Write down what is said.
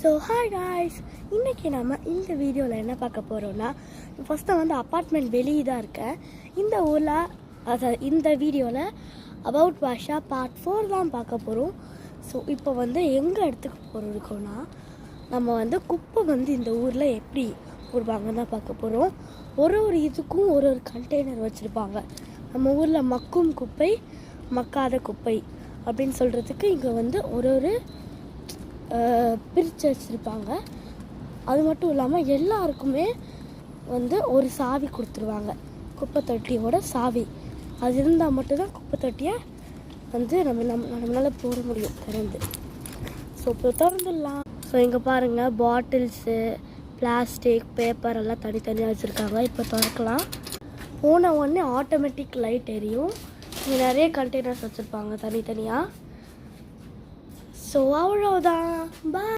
So hi guys, இன்றைக்கி நம்ம இந்த வீடியோவில் என்ன பார்க்க போகிறோன்னா, ஃபஸ்ட்டு வந்து அப்பார்ட்மெண்ட் வெளியே தான் இருக்கேன். இந்த ஊரில் இந்த வீடியோவில் அபவுட் பாஷா பார்ட் 4 தான் பார்க்க போகிறோம். ஸோ இப்போ வந்து எங்கே இடத்துக்கு போகிறோம்னா, நம்ம வந்து குப்பை வந்து இந்த ஊரில் எப்படி போடுவாங்கன்னு தான் பார்க்க போகிறோம். ஒரு இதுக்கும் ஒரு கண்டெய்னர் வச்சுருப்பாங்க. நம்ம ஊரில் மக்கும் குப்பை, மக்காத குப்பை அப்படின்னு சொல்கிறதுக்கு இங்கே வந்து ஒரு பிரித்து வச்சுருப்பாங்க. அது மட்டும் இல்லாமல் எல்லாருக்குமே வந்து ஒரு சாவி கொடுத்துருவாங்க, குப்பை தொட்டியோட சாவி. அது இருந்தால் மட்டும்தான் குப்பை தொட்டியை வந்து நம்மளால் போட முடியும் திறந்து. ஸோ இப்போ திறந்துடலாம். ஸோ இங்கே பாருங்கள், பாட்டில்ஸு, பிளாஸ்டிக், பேப்பர் எல்லாம் தனித்தனியாக வச்சுருக்காங்க. இப்போ திறக்கலாம். போன உடனே ஆட்டோமேட்டிக் லைட் எரியும். இங்கே நிறைய கண்டெய்னர்ஸ் வச்சுருப்பாங்க தனித்தனியாக. ஸோ அவ்வளோதான், பாய்.